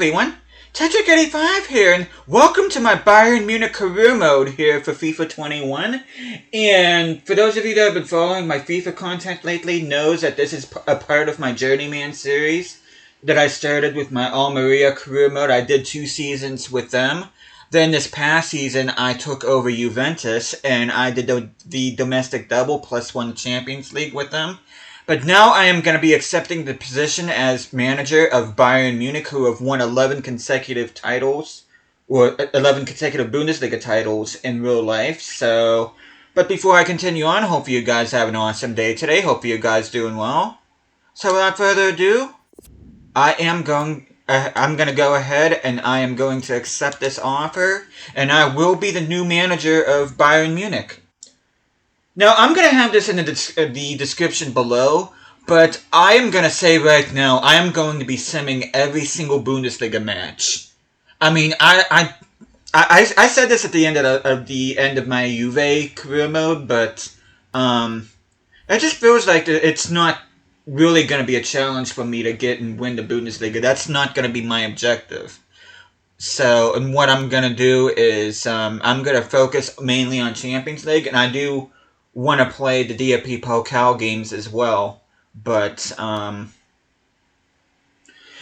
everyone, Tetrick85 here, and welcome to my Bayern Munich career mode here for FIFA 21. And for those of you that have been following my FIFA content lately, knows that this is a part of my Journeyman series that I started with my Almeria career mode. I did 2 seasons with them. Then this past season, I took over Juventus, and I did the domestic double plus won the Champions League with them. But now I am going to be accepting the position as manager of Bayern Munich, who have won 11 consecutive titles, or 11 consecutive Bundesliga titles in real life. So, but before I continue on, hope you guys have an awesome day today. Hope you guys doing well. So without further ado, I'm going to go ahead and I am going to accept this offer, and I will be the new manager of Bayern Munich. Now, I'm going to have this in the description below, but I am going to say right now, I am going to be simming every single Bundesliga match. I mean, I said this at the end of my Juve career mode, but it just feels like it's not really going to be a challenge for me to get and win the Bundesliga. That's not going to be my objective. So, and what I'm going to do is I'm going to focus mainly on Champions League, and I do want to play the DFB-Pokal games as well. But, and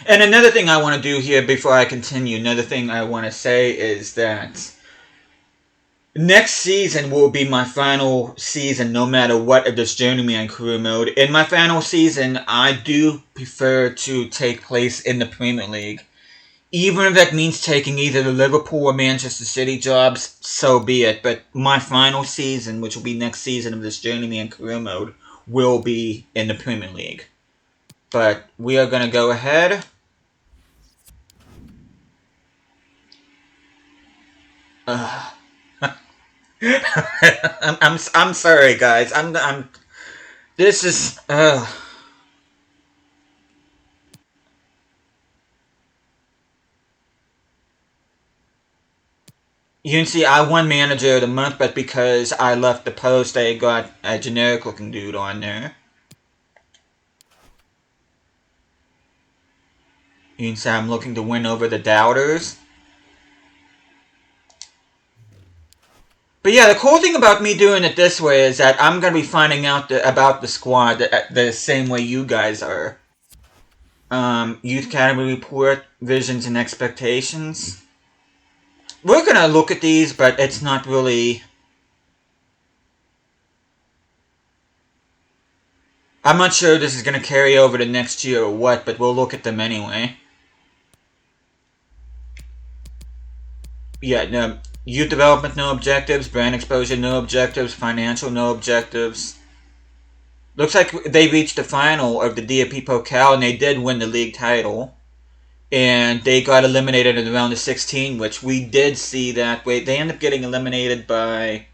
another thing I want to do here before I continue, another thing I want to say is that next season will be my final season no matter what of this Journeyman career mode. In my final season, I do prefer to take place in the Premier League. Even if that means taking either the Liverpool or Manchester City jobs, so be it. But my final season, which will be next season of this Journeyman career mode, will be in the Premier League. But we are going to go ahead. I'm sorry, guys. This is You can see I won Manager of the Month, but because I left the post, I got a generic looking dude on there. You can see I'm looking to win over the doubters. But yeah, the cool thing about me doing it this way is that I'm going to be finding out about the squad the same way you guys are. Youth Academy Report, Visions and Expectations. We're going to look at these, but it's not really... I'm not sure this is going to carry over to next year or what, but we'll look at them anyway. Yeah, no, youth development, no objectives. Brand exposure, no objectives. Financial, no objectives. Looks like they reached the final of the DFB-Pokal, and they did win the league title. And they got eliminated in the round of 16, which we did see that way. They ended up getting eliminated by...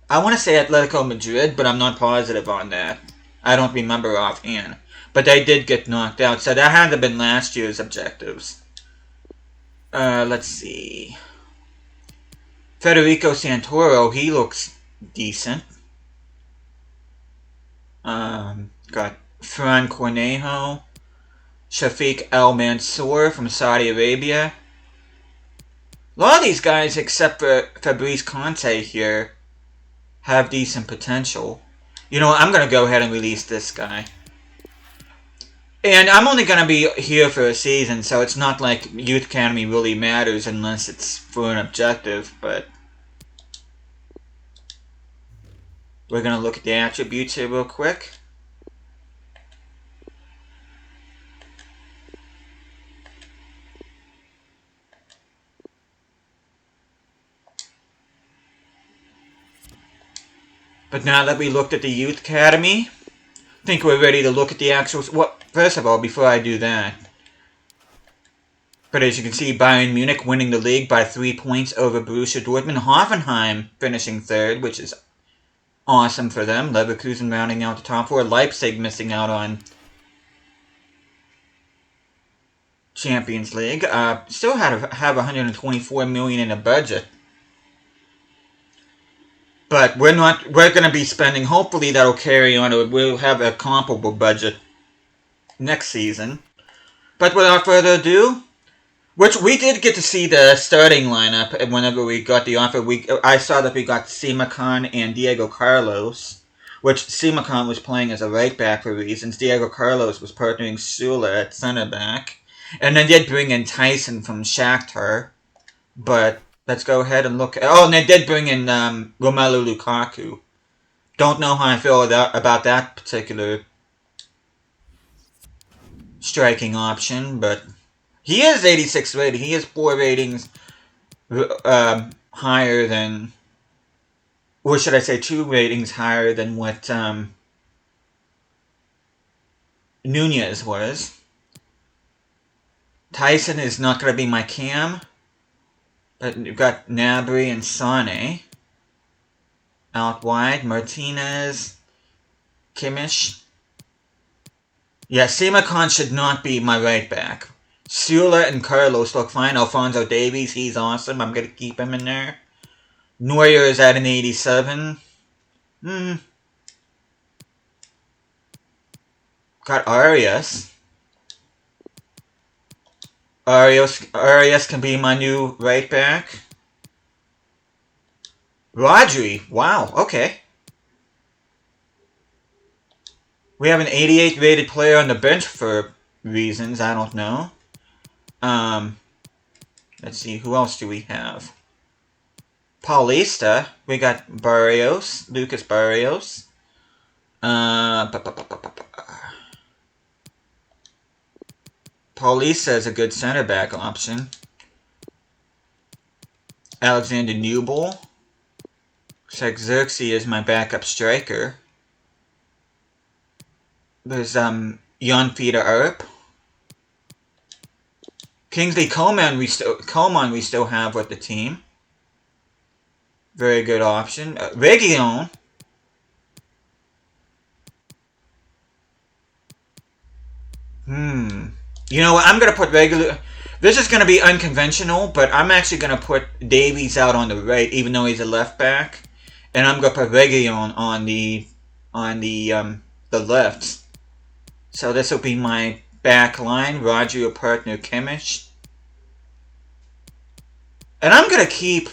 I want to say Atletico Madrid, but I'm not positive on that. I don't remember offhand. But they did get knocked out, so that had to have been last year's objectives. Let's see. Federico Santoro, he looks decent. Got Fran Cornejo, Shafiq El Mansour from Saudi Arabia. A lot of these guys, except for Fabrice Conte here, have decent potential. You know what, I'm going to go ahead and release this guy. And I'm only going to be here for a season, so it's not like Youth Academy really matters unless it's for an objective, but... We're going to look at the attributes here real quick. But now that we looked at the Youth Academy, I think we're ready to look at the actual... Well, first of all, before I do that... But as you can see, Bayern Munich winning the league by 3 points over Borussia Dortmund. Hoffenheim finishing third, which is awesome for them. Leverkusen rounding out the top 4. Leipzig missing out on Champions League. Still have 124 million in a budget. But we're going to be spending, hopefully that'll carry on, or we'll have a comparable budget next season. But without further ado, which we did get to see the starting lineup whenever we got the offer. I saw that we got Simakan and Diego Carlos, which Simakan was playing as a right back for reasons. Diego Carlos was partnering Sula at center back. And they did bring in Tyson from Shakhtar. But let's go ahead and look. Oh, and they did bring in Romelu Lukaku. Don't know how I feel about that particular striking option, but he is 86 rated. He is 4 ratings higher than, or should I say 2 ratings higher than what Nunez was. Tyson is not going to be my cam, but you've got Gnabry and Sané out wide. Martinez, Kimmich. Yeah, Simakan should not be my right back. Sula and Carlos look fine. Alphonso Davies, he's awesome. I'm going to keep him in there. Neuer is at an 87. Got Arias. Arias can be my new right back. Rodri. Wow, okay. We have an 88 rated player on the bench for reasons, I don't know. Let's see, who else do we have? Paulista. We got Barrios, Lucas Barrios. Paulista is a good center back option. Alexander Nubel. Xerxes is my backup striker. There's Jan Fiete Arp. Kingsley Coman we still have with the team. Very good option. Region. You know what? I'm going to put regular. This is going to be unconventional, but I'm actually going to put Davies out on the right, even though he's a left back, and I'm going to put Region on the left. So this will be my back line. Rodri will partner Kimmich, and I'm going to keep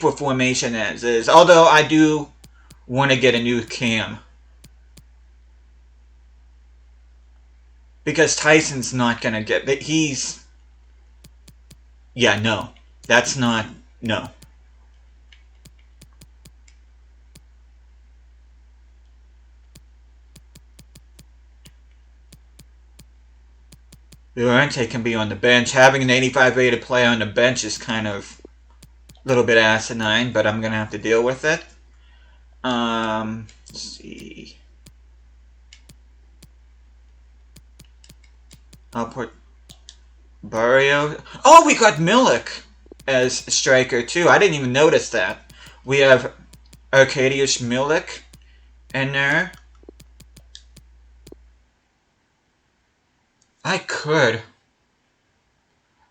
with formation as is. Although I do want to get a new cam. Because Tyson's not going to get... He's... Yeah, no. That's not... No. Llorente can be on the bench. Having an 85 rated player on the bench is kind of a little bit asinine, but I'm going to have to deal with it. Let's see... I'll put Barrio. Oh, we got Milik as striker too. I didn't even notice that. We have Arkadiusz Milik in there. I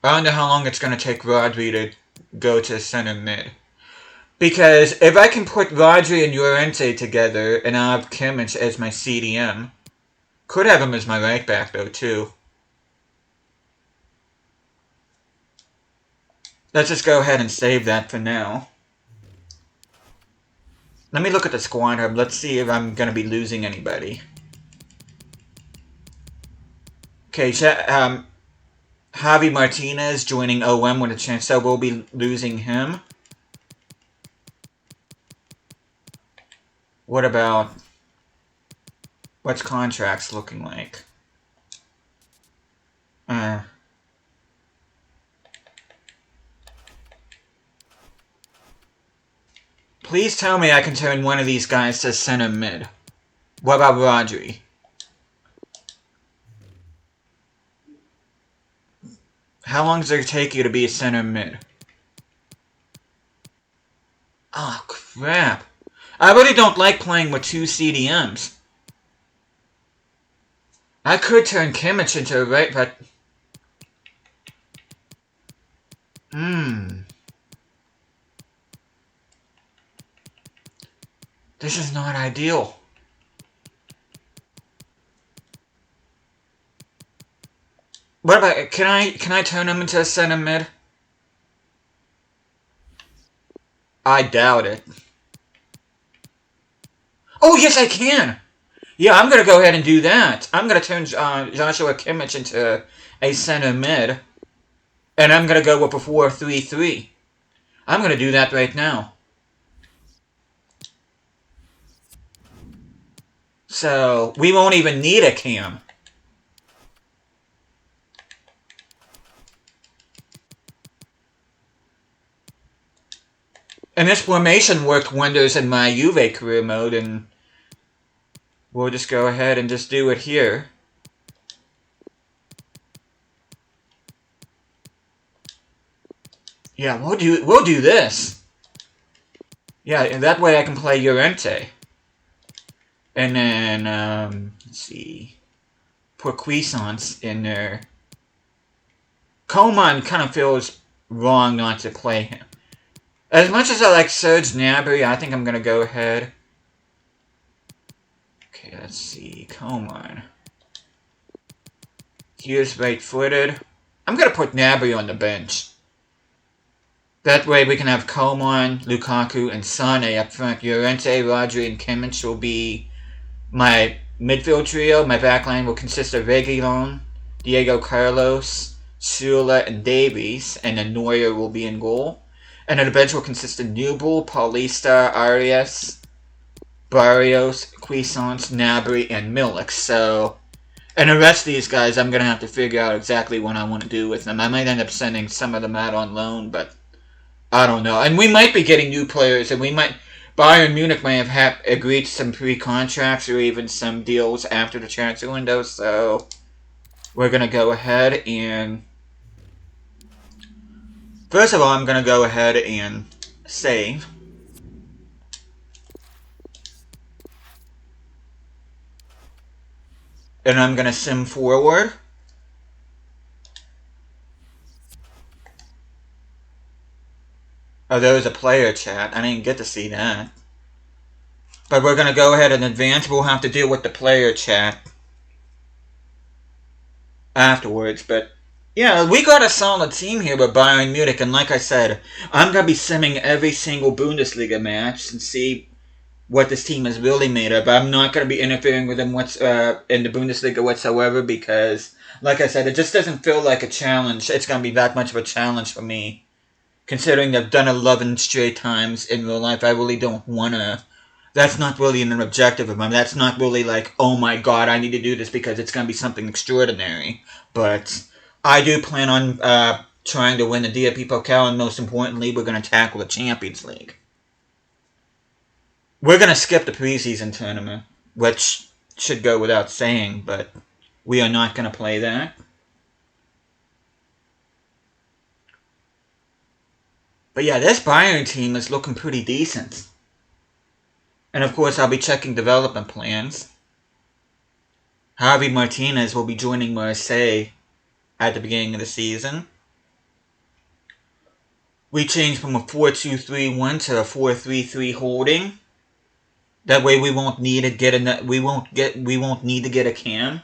don't know how long it's going to take Rodri to go to center mid. Because if I can put Rodri and Llorente together and I have Kimmich as my CDM, could have him as my right back though too. Let's just go ahead and save that for now. Let me look at the squad hub. Let's see if I'm going to be losing anybody. Okay, Javi Martinez joining OM with a chance, so we'll be losing him. What about... What's contracts looking like? Please tell me I can turn one of these guys to center mid. What about Rodri? How long does it take you to be a center mid? Oh, crap. I really don't like playing with 2 CDMs. I could turn Kimmich into a right, but... This is not ideal. What about, can I turn him into a center mid? I doubt it. Oh, yes, I can! Yeah, I'm gonna go ahead and do that. I'm gonna turn Joshua Kimmich into a center mid. And I'm gonna go with a 4-3-3. I'm gonna do that right now. So, we won't even need a cam. And this formation worked wonders in my Juve career mode, and we'll just go ahead and just do it here. Yeah, we'll do this. Yeah, and that way I can play Llorente. And then, let's see. Put Cuisance in there. Coman kind of feels wrong not to play him. As much as I like Serge Gnabry, I think I'm going to go ahead. Okay, let's see. Coman. Here's right-footed. I'm going to put Gnabry on the bench. That way we can have Coman, Lukaku, and Sane up front. Llorente, Rodri, and Kimmich will be my midfield trio. My backline will consist of Reguilon, Diego Carlos, Sula, and Davies. And then Neuer will be in goal. And then the bench will consist of Nubel, Paulista, Arias, Barrios, Cuisance, Gnabry, and Milik. So, and the rest of these guys, I'm going to have to figure out exactly what I want to do with them. I might end up sending some of them out on loan, but I don't know. And we might be getting new players, and we might... Bayern Munich may have agreed to some pre-contracts or even some deals after the transfer window, so we're going to go ahead and... First of all, I'm going to go ahead and save. And I'm going to sim forward. Oh, there was a player chat. I didn't get to see that. But we're going to go ahead and advance. We'll have to deal with the player chat afterwards, but... Yeah, we got a solid team here with Bayern Munich, and like I said, I'm going to be simming every single Bundesliga match and see what this team is really made of. I'm not going to be interfering with them in the Bundesliga whatsoever because, like I said, it just doesn't feel like a challenge. It's going to be that much of a challenge for me. Considering I've done 11 straight times in real life, I really don't want to... That's not really an objective of mine. That's not really like, oh my god, I need to do this because it's going to be something extraordinary. But... I do plan on trying to win the DFB-Pokal, and most importantly, we're going to tackle the Champions League. We're going to skip the preseason tournament, which should go without saying, but we are not going to play that. But yeah, this Bayern team is looking pretty decent. And of course, I'll be checking development plans. Javi Martinez will be joining Marseille at the beginning of the season. We changed from a 4-2-3-1 to a 4-3-3 holding. That way we won't need to get a cam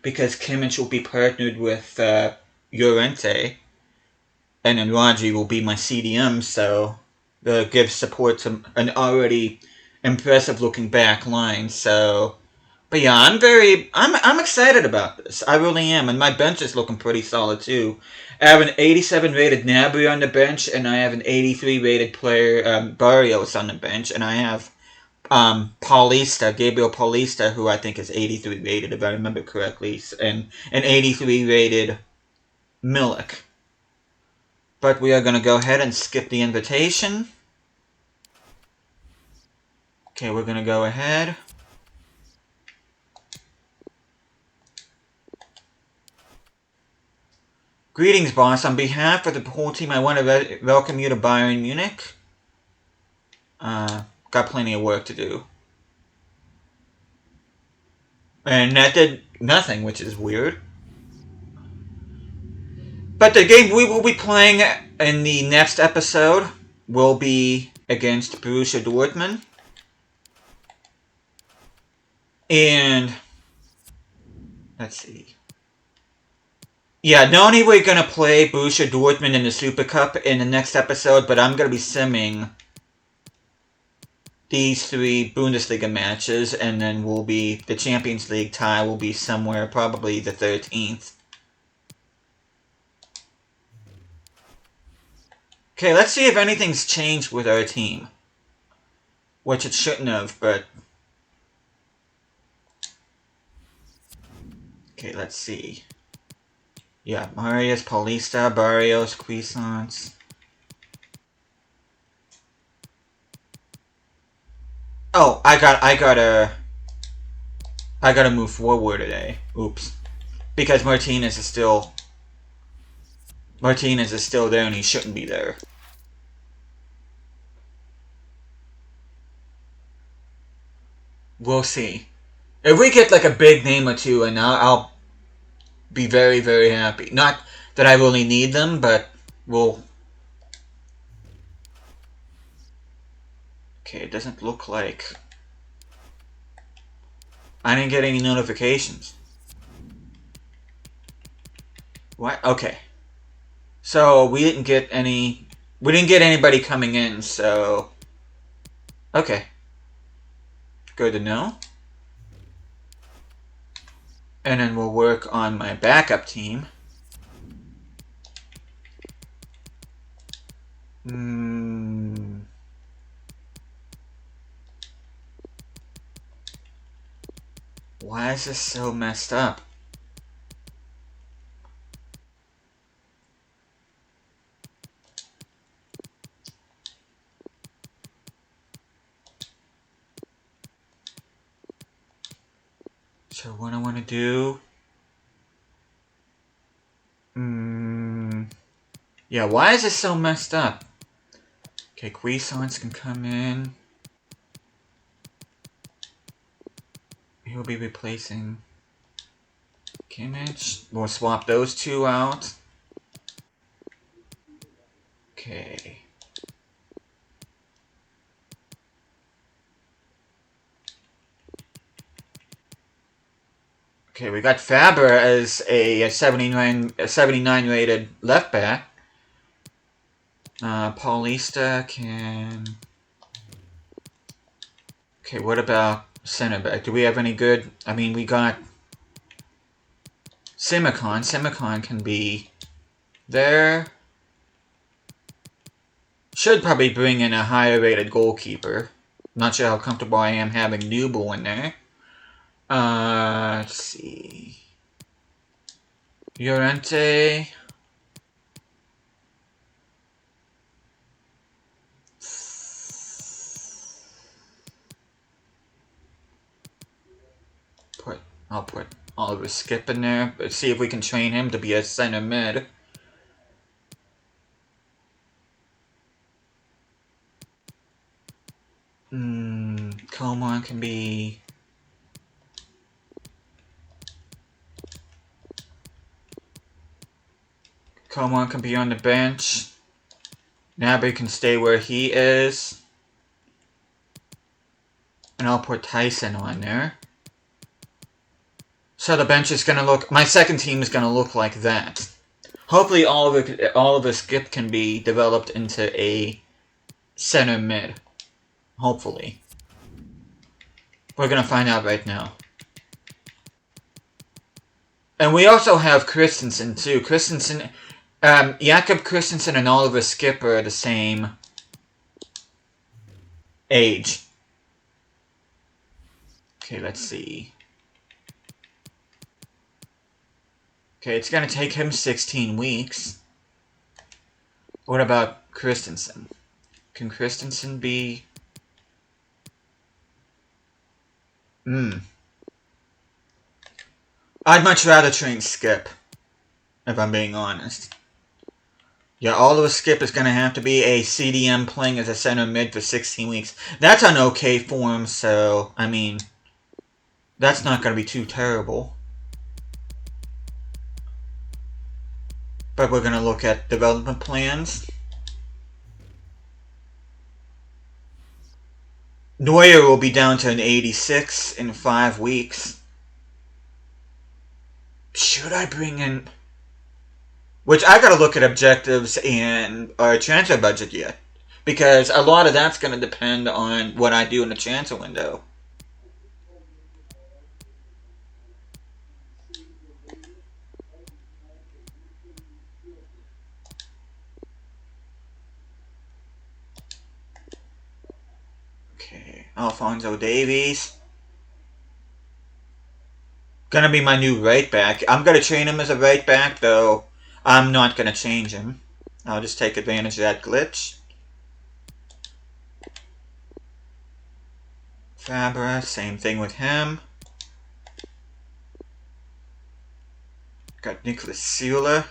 because Kimmich will be partnered with Llorente, and then Rodri will be my CDM, so that gives support to an already impressive looking back line. So but yeah, I'm excited about this. I really am, and my bench is looking pretty solid too. I have an 87 rated Gnabry on the bench, and I have an 83 rated player Barrios on the bench, and I have Gabriel Paulista, who I think is 83 rated if I remember correctly, and an 83 rated Milik. But we are going to go ahead and skip the invitation. Okay, we're going to go ahead. Greetings, boss. On behalf of the whole team, I want to welcome you to Bayern Munich. Got plenty of work to do. And that did nothing, which is weird. But the game we will be playing in the next episode will be against Borussia Dortmund. And let's see. Yeah, not only we're gonna play Borussia Dortmund in the Super Cup in the next episode, but I'm gonna be simming these 3 Bundesliga matches, and then the Champions League tie will be somewhere probably the 13th. Okay, let's see if anything's changed with our team. Which it shouldn't have, but... Okay, let's see. Yeah, Marius, Paulista, Barrios, Cuisance. Oh, I gotta move forward today. Oops. Because Martinez is still there and he shouldn't be there. We'll see. If we get like a big name or two, and I'll be very, very happy. Not that I really need them, but we'll... Okay, it doesn't look like... I didn't get any notifications. What? Okay. So, we didn't get anybody coming in, so... Okay. Good to know. And then we'll work on my backup team. Why is this so messed up? So what I want to do... Yeah, why is this so messed up? Okay, Cuisance can come in. He'll be replacing Kimmich. We'll swap those 2 out. Okay. Okay, we got Faber as a 79 rated left back. Paulista can... Okay, what about center back? Do we have any good... I mean, we got Simicon. Simicon can be there. Should probably bring in a higher rated goalkeeper. Not sure how comfortable I am having Newble in there. Let's see. Llorente. I'll put Oliver Skip in there. Let's see if we can train him to be a center mid. Coman can be... Coman can be on the bench. Gnabry can stay where he is. And I'll put Tyson on there. So the bench is going to look... My second team is going to look like that. Hopefully Oliver Skip can be developed into a center mid. Hopefully. We're going to find out right now. And we also have Christensen too. Jakob Christensen and Oliver Skip are the same age. Okay, let's see. Okay, it's going to take him 16 weeks. What about Christensen? Can Christensen be... I'd much rather train Skip, if I'm being honest. Yeah, Oliver Skip is going to have to be a CDM playing as a center mid for 16 weeks. That's an okay form, so, I mean, that's not going to be too terrible. But we're going to look at development plans. Neuer will be down to an 86 in 5 weeks. Should I bring in... Which I gotta look at objectives and our transfer budget yet. Because a lot of that's gonna depend on what I do in the transfer window. Okay, Alphonso Davies. Gonna be my new right back. I'm gonna train him as a right back, though I'm not gonna change him. I'll just take advantage of that glitch. Fabra, same thing with him. Got Nicolas Sula.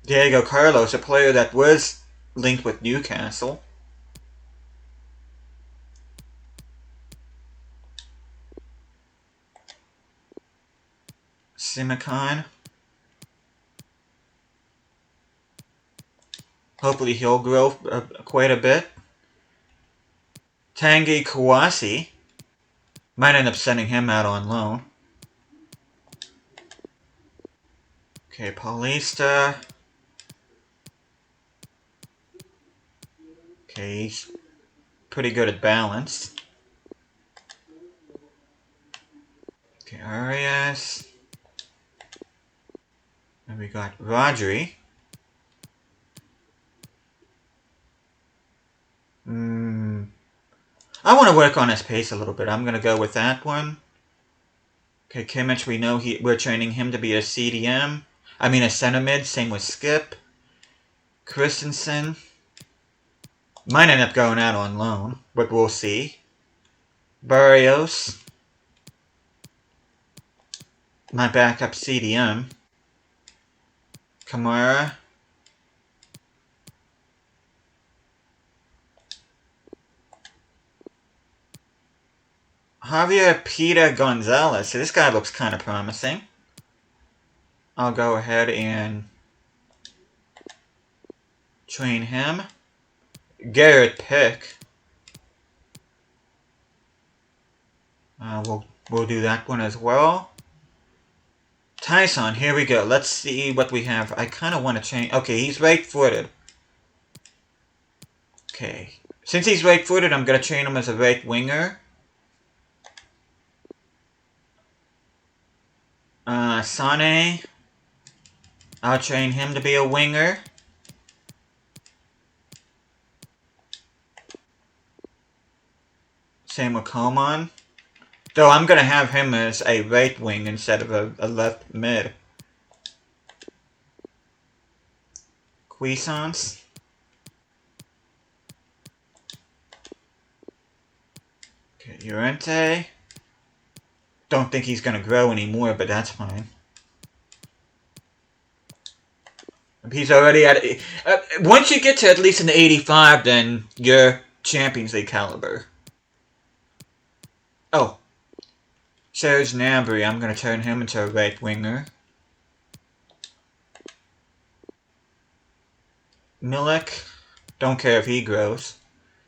Diego Carlos, a player that was linked with Newcastle. Simicon. Hopefully he'll grow quite a bit. Tanguy Kouassi. Might end up sending him out on loan. Okay, Paulista. Okay, he's pretty good at balance. Okay, Arias. And we got Rodri. I want to work on his pace a little bit. I'm going to go with that one. Okay, Kimmich, we know we're training him to be a CDM. I mean a center mid, same with Skip. Christensen. Might end up going out on loan, but we'll see. Barrios. My backup CDM. Kamara. Javier Peter Gonzalez. So this guy looks kind of promising. I'll go ahead and train him. Garrett Pick. We'll do that one as well. Tyson, here we go. Let's see what we have. I kind of want to change. Okay, he's right-footed. Okay. Since he's right-footed, I'm going to train him as a right winger. Sane. I'll train him to be a winger. Same with Coman. Though I'm going to have him as a right wing instead of a left mid. Cuisance. Okay, Llorente. Don't think he's going to grow anymore, but that's fine. He's already at... once you get to at least an 85, then you're Champions League caliber. Oh. Serge Gnabry, I'm going to turn him into a right winger. Milik, don't care if he grows,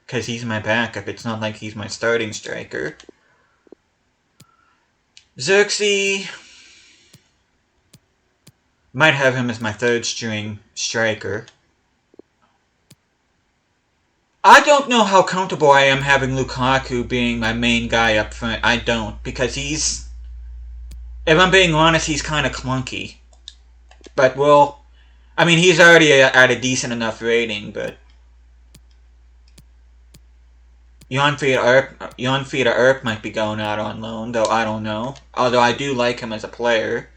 because he's my backup. It's not like he's my starting striker. Xerxes, might have him as my third string striker. I don't know how comfortable I am having Lukaku being my main guy up front. I don't, because he's... If I'm being honest, he's kind of clunky. But, well... I mean, he's already at a decent enough rating, but... Jan-Fiete Erp might be going out on loan, though I don't know. Although I do like him as a player.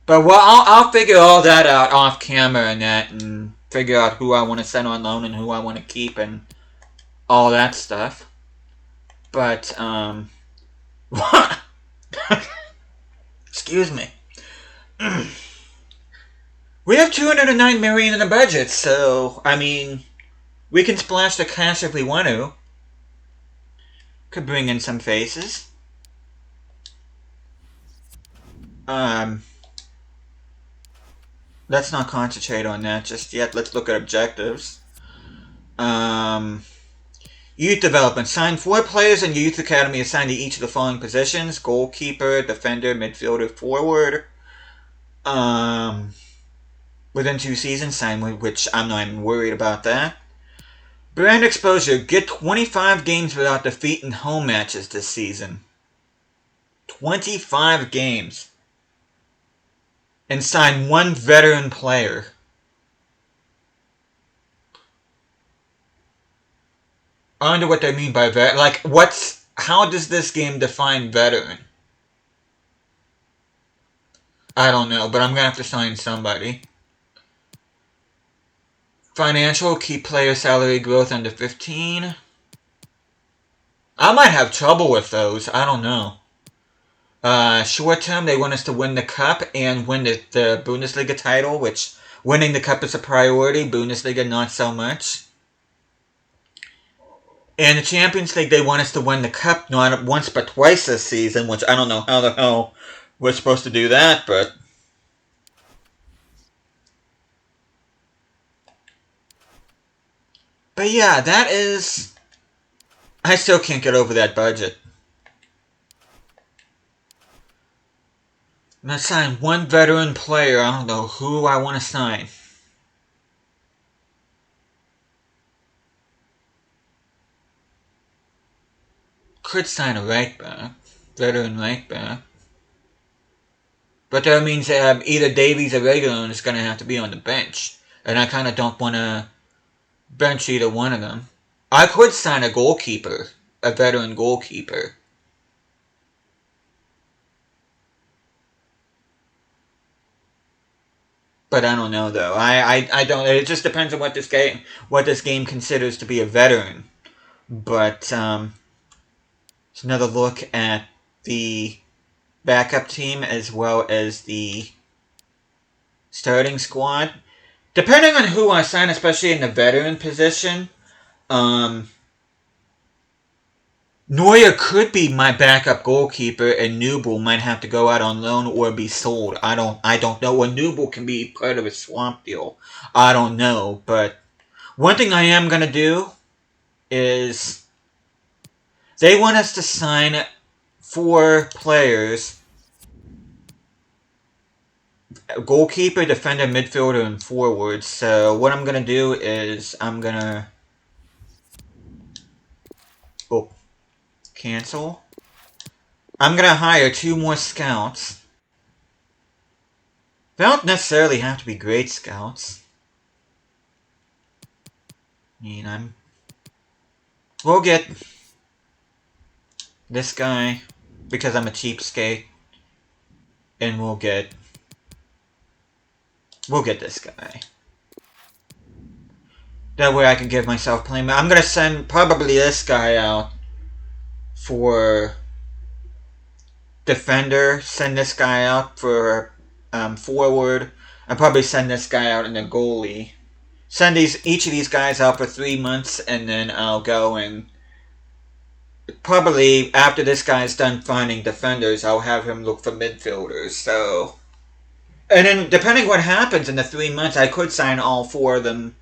But, well, I'll figure all that out off camera and figure out who I want to send on loan and who I want to keep and all that stuff. But, excuse me. We have 209 million in the budget, so, I mean, we can splash the cash if we want to. Could bring in some faces. Let's not concentrate on that just yet. Let's look at objectives. Youth development. Sign 4 players in youth academy assigned to each of the following positions: goalkeeper, defender, midfielder, forward. Within 2 seasons, sign which I'm not even worried about that. Brand exposure. Get 25 games without defeat in home matches this season. 25 games. And sign 1 veteran player. I wonder what they mean by veteran. Like, how does this game define veteran? I don't know, but I'm gonna have to sign somebody. Financial, keep player salary growth under 15. I might have trouble with those. I don't know. Short term, they want us to win the cup and win the Bundesliga title, which winning the cup is a priority. Bundesliga, not so much. And the Champions League, they want us to win the cup not once but twice this season, which I don't know how the hell we're supposed to do that, but... But yeah, that is... I still can't get over that budget. I'm going to sign 1 veteran player. I don't know who I want to sign. Could sign a right back. Veteran right back. But that means either Davies or Reguilón is going to have to be on the bench. And I kind of don't want to bench either one of them. I could sign a goalkeeper. A veteran goalkeeper. But I don't know though. I don't. It just depends on what this game considers to be a veteran. But it's another look at the backup team as well as the starting squad. Depending on who I sign, especially in the veteran position, Neuer could be my backup goalkeeper, and Nubel might have to go out on loan or be sold. I don't know. Or Nubel can be part of a swamp deal. I don't know. But one thing I am gonna do is they want us to sign 4 players: goalkeeper, defender, midfielder, and forward. So what I'm gonna do is I'm gonna cancel. I'm gonna hire 2 more scouts. They don't necessarily have to be great scouts. I mean, we'll get this guy because I'm a cheapskate, and we'll get this guy. That way I can give myself playing. I'm gonna send probably this guy out for defender. Send this guy out for forward. I'll probably send this guy out in the goalie. Send each of these guys out for 3 months, and then I'll go and probably after this guy's done finding defenders, I'll have him look for midfielders. So, and then depending what happens in the 3 months, I could sign all 4 of them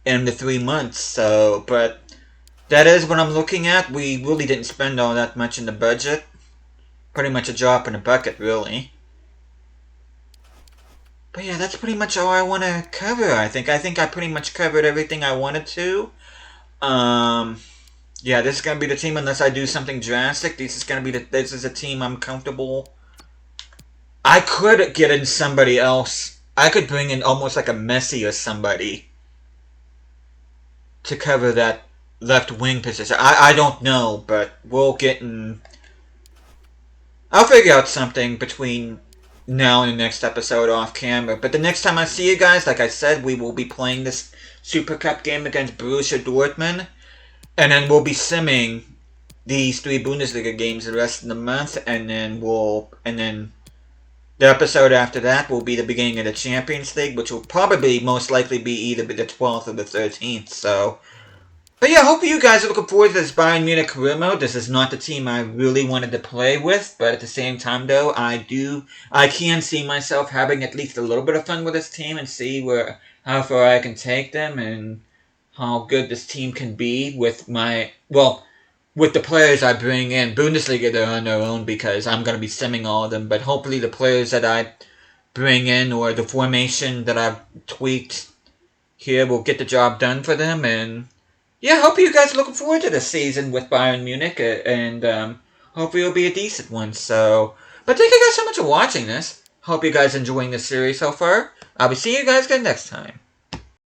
in the 3 months. So, but that is what I'm looking at. We really didn't spend all that much in the budget. Pretty much a drop in the bucket, really. But yeah, that's pretty much all I want to cover, I think. I think I pretty much covered everything I wanted to. Yeah, this is going to be the team unless I do something drastic. This is a team I'm comfortable. I could get in somebody else. I could bring in almost like a Messi or somebody to cover that left wing position. I don't know, but we'll get in... I'll figure out something between now and the next episode off camera. But the next time I see you guys, like I said, we will be playing this Super Cup game against Borussia Dortmund. And then we'll be simming these 3 Bundesliga games the rest of the month. And then the episode after that will be the beginning of the Champions League, which will probably most likely be either the 12th or the 13th. So, but yeah, hope you guys are looking forward to this Bayern Munich career mode. This is not the team I really wanted to play with, but at the same time, though, I can see myself having at least a little bit of fun with this team and see how far I can take them and how good this team can be with with the players I bring in. Bundesliga, they're on their own because I'm going to be simming all of them, but hopefully the players that I bring in or the formation that I've tweaked here will get the job done for them. And yeah, hope you guys are looking forward to this season with Bayern Munich, and hopefully it'll be a decent one. So, but thank you guys so much for watching this. Hope you guys are enjoying this series so far. I'll be seeing you guys again next time.